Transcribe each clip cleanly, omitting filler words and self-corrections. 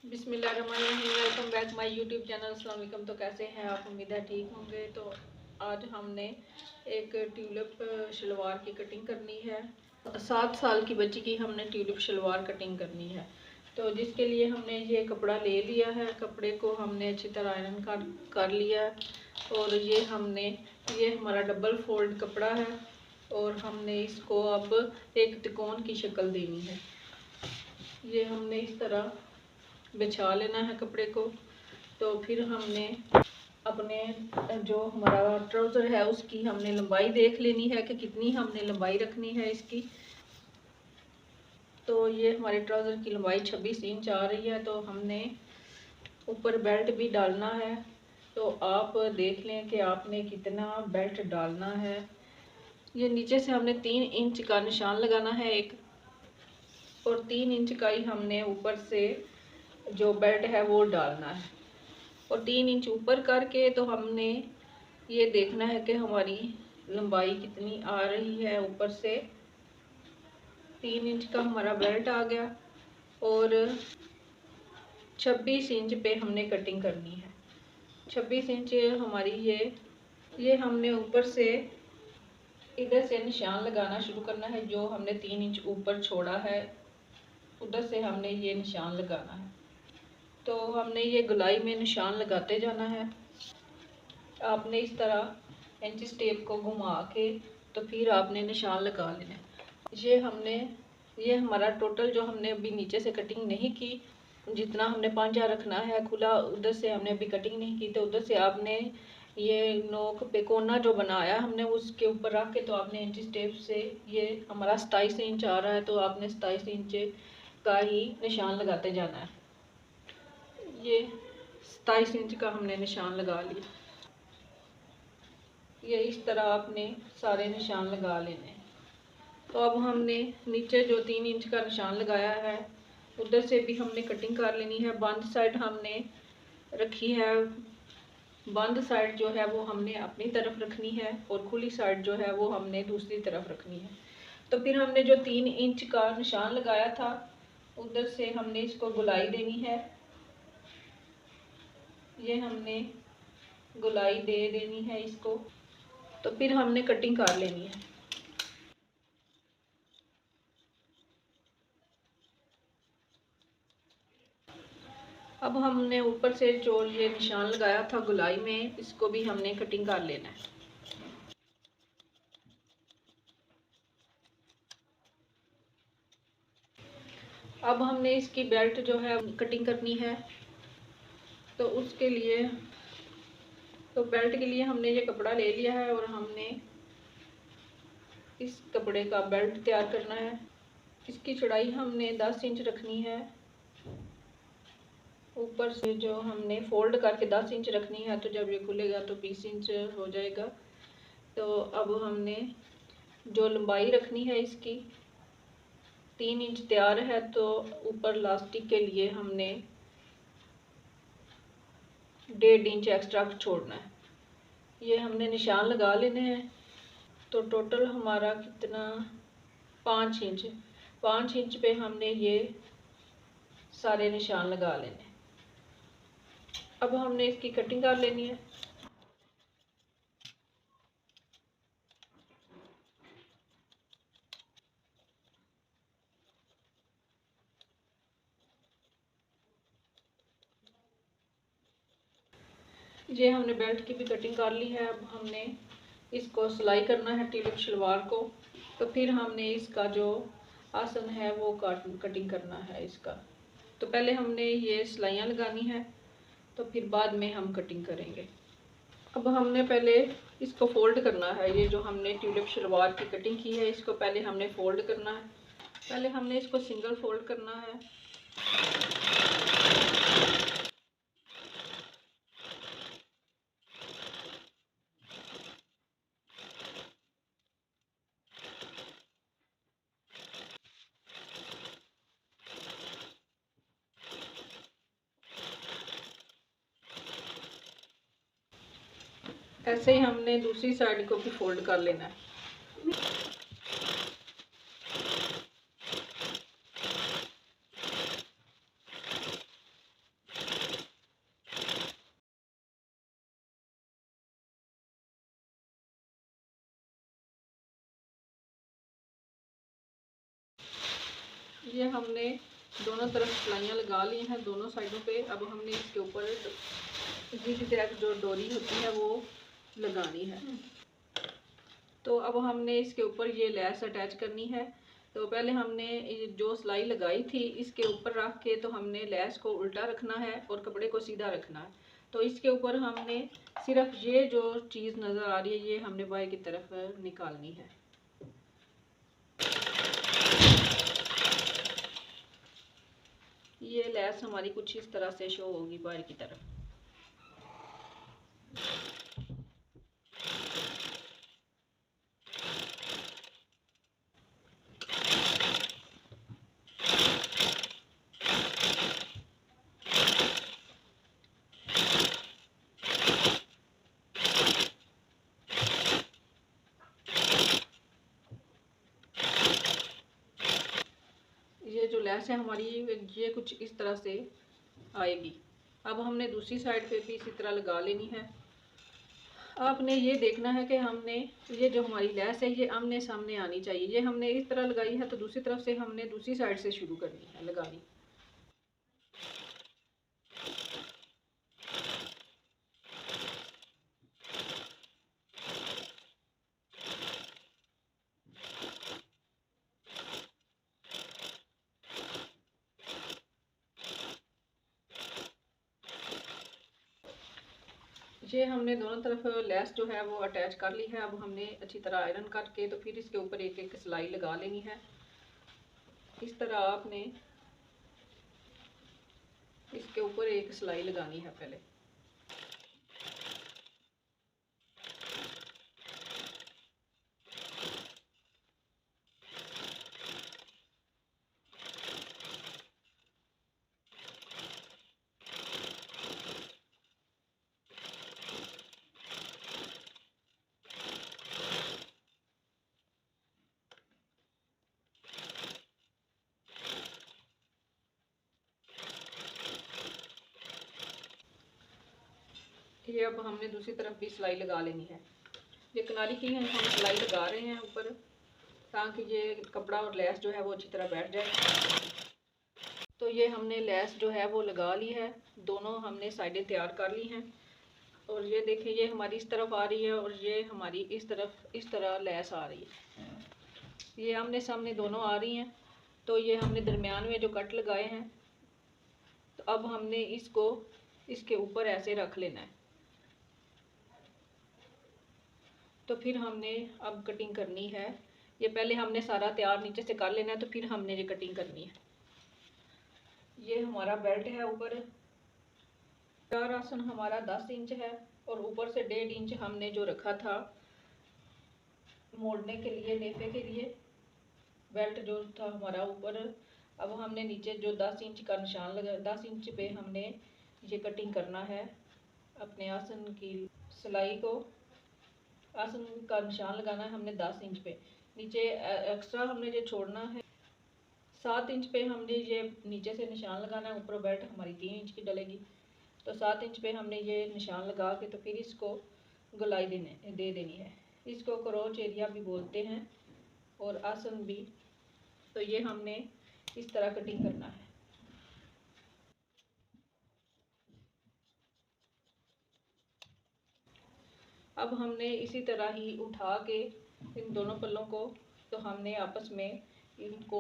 बिस्मिल्लाहिर्रहमानिर्रहीम। Welcome back my YouTube channel. अस्सलाम वालेकुम। तो कैसे हैं आप? उम्मीद है ठीक होंगे। तो आज हमने एक ट्यूलिप शलवार की कटिंग करनी है। 7 साल की बच्ची की हमने ट्यूलिप शलवार कटिंग करनी है। तो जिसके लिए हमने ये कपड़ा ले लिया है। कपड़े को हमने अच्छी तरह आयरन कर लिया है। और ये हमारा डबल फोल्ड कपड़ा है। और हमने इसको अब एक त्रिकोण की शक्ल देनी है। ये हमने इस तरह बिछा लेना है कपड़े को। तो फिर हमने अपने जो हमारा ट्राउज़र है उसकी हमने लंबाई देख लेनी है कि कितनी हमने लंबाई रखनी है इसकी। तो ये हमारे ट्राउज़र की लंबाई 26 इंच आ रही है। तो हमने ऊपर बेल्ट भी डालना है। तो आप देख लें कि आपने कितना बेल्ट डालना है। ये नीचे से हमने 3 इंच का निशान लगाना है एक, और 3 इंच का ही हमने ऊपर से जो बेल्ट है वो डालना है। और 3 इंच ऊपर करके तो हमने ये देखना है कि हमारी लंबाई कितनी आ रही है। ऊपर से 3 इंच का हमारा बेल्ट आ गया। और 26 इंच पे हमने कटिंग करनी है। 26 इंच हमारी ये हमने ऊपर से इधर से निशान लगाना शुरू करना है। जो हमने 3 इंच ऊपर छोड़ा है उधर से हमने ये निशान लगाना है। तो हमने ये गोलाई में निशान लगाते जाना है। आपने इस तरह इंचिस टेप को घुमा के तो फिर आपने निशान लगा लेना है। ये हमारा टोटल जो हमने अभी नीचे से कटिंग नहीं की, जितना हमने पांचा रखना है खुला, उधर से हमने अभी कटिंग नहीं की। तो उधर से आपने ये नोक पे कोना जो बनाया हमने उसके ऊपर रख के तो आपने इंचिस टेप से, ये हमारा 27 इंच आ रहा है तो आपने 27 इंच का ही निशान लगाते जाना है। ये 27 इंच का हमने निशान लगा लिया। ये इस तरह आपने सारे निशान लगा लेने। तो अब हमने नीचे जो 3 इंच का निशान लगाया है उधर से भी हमने कटिंग कर लेनी है। बंद साइड हमने रखी है, बंद साइड जो है वो हमने अपनी तरफ रखनी है और खुली साइड जो है वो हमने दूसरी तरफ रखनी है। तो फिर हमने जो 3 इंच का निशान लगाया था उधर से हमने इसको गोलाई देनी है। ये हमने गोलाई दे देनी है इसको। तो फिर हमने कटिंग कर लेनी है। अब हमने ऊपर से जो ये निशान लगाया था गोलाई में, इसको भी हमने कटिंग कर लेना है। अब हमने इसकी बेल्ट जो है कटिंग करनी है। तो उसके लिए बेल्ट के लिए हमने ये कपड़ा ले लिया है और हमने इस कपड़े का बेल्ट तैयार करना है। इसकी चौड़ाई हमने 10 इंच रखनी है। ऊपर से जो हमने फोल्ड करके 10 इंच रखनी है। तो जब ये खुलेगा तो 20 इंच हो जाएगा। तो अब हमने जो लंबाई रखनी है इसकी 3 इंच तैयार है। तो ऊपर लास्टिक के लिए हमने 1.5 इंच एक्स्ट्रा छोड़ना है। ये हमने निशान लगा लेने हैं। तो टोटल हमारा कितना, 5 इंच पे हमने ये सारे निशान लगा लेने। अब हमने इसकी कटिंग कर लेनी है। ये हमने बेल्ट की भी कटिंग कर ली है। अब हमने इसको सिलाई करना है ट्यूलिप शलवार को। तो फिर हमने इसका जो आसन है वो कटिंग करना है इसका। तो पहले हमने ये सिलाइयाँ लगानी है तो फिर बाद में हम कटिंग करेंगे। अब हमने पहले इसको फोल्ड करना है। ये जो हमने ट्यूलिप शलवार की कटिंग की है इसको पहले हमने फोल्ड करना है। पहले हमने इसको सिंगल फोल्ड करना है। ऐसे ही हमने दूसरी साइड को भी फोल्ड कर लेना है। ये हमने दोनों तरफ सिलाइयाँ लगा ली हैं दोनों साइडों पे। अब हमने इसके ऊपर जिग जैग जो डोरी होती है वो लगानी है। तो अब हमने इसके ऊपर ये लैस अटैच करनी है। तो पहले हमने जो सिलाई लगाई थी इसके ऊपर रख के तो हमने लैस को उल्टा रखना है और कपड़े को सीधा रखना है। तो इसके ऊपर हमने सिर्फ ये जो चीज़ नज़र आ रही है ये हमने बाएं की तरफ निकालनी है। ये लैस हमारी कुछ इस तरह से शो होगी बाहर की तरफ। ये जो लैस है हमारी ये कुछ इस तरह से आएगी। अब हमने दूसरी साइड पे भी इसी तरह लगा लेनी है। आपने ये देखना है कि हमने ये जो हमारी लैस है ये आमने सामने आनी चाहिए। ये हमने इस तरह लगाई है तो दूसरी तरफ से हमने दूसरी साइड से शुरू करनी है लगानी। ये हमने दोनों तरफ लैस जो है वो अटैच कर ली है। अब हमने अच्छी तरह आयरन करके तो फिर इसके ऊपर एक एक सिलाई लगा लेनी है। इस तरह आपने इसके ऊपर एक सिलाई लगानी है पहले। ये अब हमने दूसरी तरफ भी सिलाई लगा लेनी है। ये किनारी की हम सिलाई लगा रहे हैं ऊपर ताकि ये कपड़ा और लैस जो है वो अच्छी तरह बैठ जाए। तो ये हमने लैस जो है वो लगा ली है। दोनों हमने साइडें तैयार कर ली हैं और ये देखें ये हमारी इस तरफ आ रही है और ये हमारी इस तरफ इस तरह लैस आ रही है। ये आमने सामने दोनों आ रही हैं। तो ये हमने दरमियान में जो कट लगाए हैं तो अब हमने इसको इसके ऊपर ऐसे रख लेना है। तो फिर हमने अब कटिंग करनी है। ये पहले हमने सारा तैयार नीचे से कर लेना है तो फिर हमने ये कटिंग करनी है। ये हमारा बेल्ट है ऊपर। चार आसन हमारा 10 इंच है और ऊपर से 1.5 इंच हमने जो रखा था मोड़ने के लिए नेफे के लिए बेल्ट जो था हमारा ऊपर। अब हमने नीचे जो 10 इंच का निशान लगा 10 इंच पे हमने ये कटिंग करना है अपने आसन की सिलाई को। आसन का निशान लगाना है हमने 10 इंच पे। नीचे एक्स्ट्रा हमने ये छोड़ना है 7 इंच पे। हमने ये नीचे से निशान लगाना है। ऊपर बेल्ट हमारी 3 इंच की डलेगी तो 7 इंच पे हमने ये निशान लगा के तो फिर इसको गोलाई दे देनी है। इसको क्रोच एरिया भी बोलते हैं और आसन भी। तो ये हमने इस तरह कटिंग करना है। अब हमने इसी तरह ही उठा के इन दोनों पल्लों को तो हमने आपस में इनको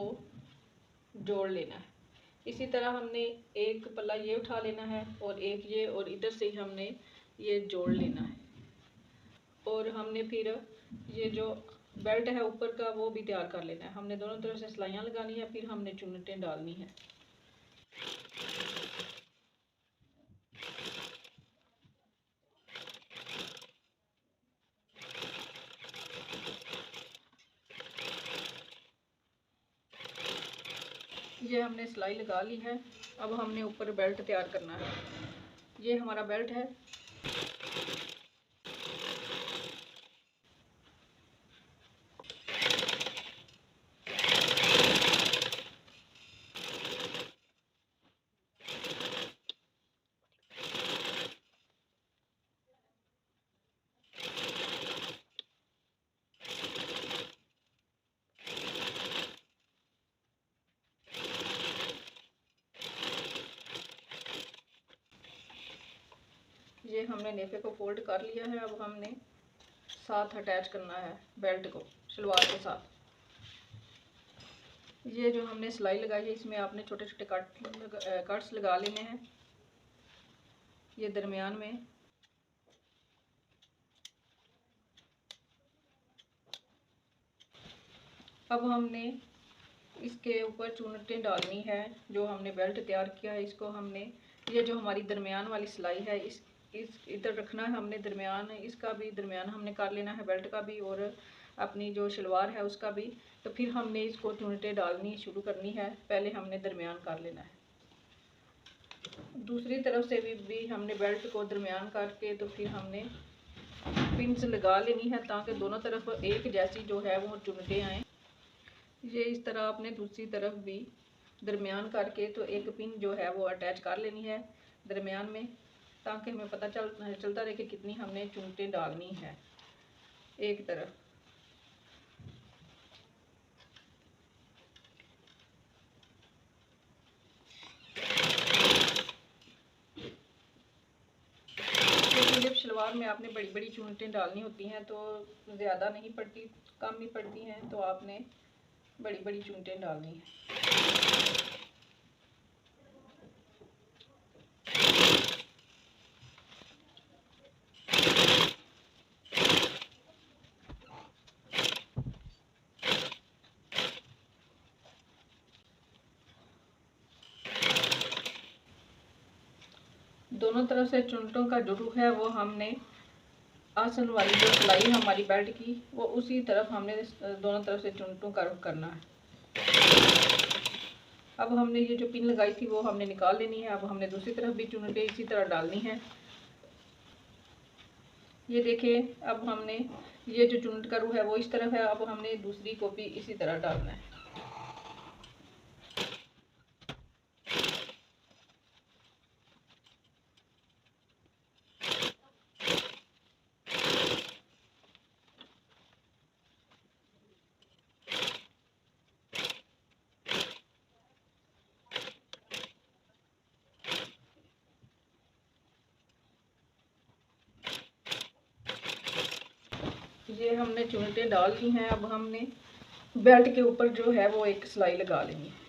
जोड़ लेना है। इसी तरह हमने एक पल्ला ये उठा लेना है और एक ये और इधर से हमने ये जोड़ लेना है। और हमने फिर ये जो बेल्ट है ऊपर का वो भी तैयार कर लेना है। हमने दोनों तरफ से सिलाइयाँ लगानी है फिर हमने चुन्नटें डालनी है। ये हमने सिलाई लगा ली है। अब हमने ऊपर बेल्ट तैयार करना है। ये हमारा बेल्ट है। हमने नेफे को फोल्ड कर लिया है। अब हमने साथ अटैच करना है बेल्ट को शलवार के साथ। ये जो हमने सिलाई लगाई है इसमें आपने छोटे छोटे कट्स लगा लेने हैं, ये दरमियान में। अब हमने इसके ऊपर चुन्नटें डालनी है। जो हमने बेल्ट तैयार किया है इसको हमने, ये जो हमारी दरमियान वाली सिलाई है इस इधर रखना है हमने दरमियान, इसका भी दरमियान हमने कर लेना है बेल्ट का भी और अपनी जो शलवार है उसका भी। तो फिर हमने इसको चुन्नटें डालनी शुरू करनी है। पहले हमने दरमियान कर लेना है, दूसरी तरफ से भी हमने बेल्ट को दरमियान करके तो फिर हमने पिन्स लगा लेनी है ताकि दोनों तरफ एक जैसी जो है वो चुन्नटें आएँ। ये इस तरह आपने दूसरी तरफ भी दरमियान करके तो एक पिन जो है वो अटैच कर लेनी है दरमियान में, ताकि हमें पता चलता रहे कि कितनी हमने चुन्नटें डालनी है एक तरफ। जब शलवार में आपने बड़ी बड़ी चुन्नटें डालनी होती हैं तो ज़्यादा नहीं पड़ती, कम नहीं पड़ती हैं, तो आपने बड़ी बड़ी चुन्नटें डालनी है। दोनों तरफ से चुन्नटों का जो रुख है वो हमने आसन वाली जो सिलाई हमारी बेल्ट की वो उसी तरफ हमने दोनों तरफ से चुन्नटों का रुख करना है। अब हमने ये जो पिन लगाई थी वो हमने निकाल लेनी है। अब हमने दूसरी तरफ भी चुन्नटें इसी तरह डालनी है। ये देखिए, अब हमने ये जो चुन्नट का रुख है वो इस तरफ है, अब हमने दूसरी को भी इसी तरह डालना है। ये हमने चुन्नटें डाल दी हैं। अब हमने बेल्ट के ऊपर जो है वो एक सिलाई लगा लेनी है।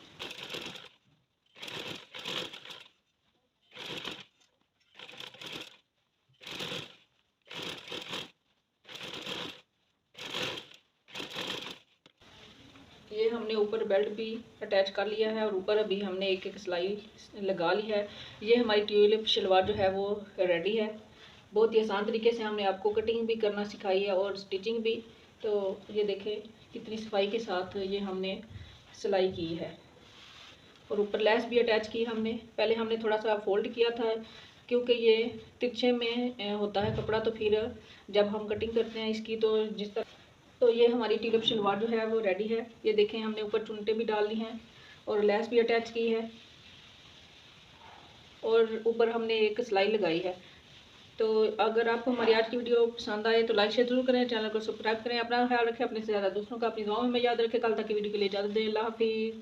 ये हमने ऊपर बेल्ट भी अटैच कर लिया है और ऊपर अभी हमने एक एक सिलाई लगा ली है। ये हमारी ट्यूलिप शलवार जो है वो रेडी है। बहुत ही आसान तरीके से हमने आपको कटिंग भी करना सिखाई है और स्टिचिंग भी। तो ये देखें कितनी सफाई के साथ ये हमने सिलाई की है और ऊपर लेस भी अटैच की हमने। पहले हमने थोड़ा सा फोल्ड किया था क्योंकि ये तिरछे में होता है कपड़ा, तो फिर जब हम कटिंग करते हैं इसकी तो जिस तरह। तो ये हमारी ट्यूलिप शलवार जो है वो रेडी है। ये देखें हमने ऊपर चुन्नटें भी डाल ली हैं और लेस भी अटैच की है और ऊपर हमने एक सिलाई लगाई है। तो अगर आपको हमारी आज की वीडियो पसंद आए तो लाइक शेयर जरूर करें, चैनल को सब्सक्राइब करें। अपना ख्याल रखें, अपने से ज़्यादा दूसरों का अपनी दुआओं में याद रखें। कल तक की वीडियो के लिए इजाज़त दें। अल्लाह हाफिज़।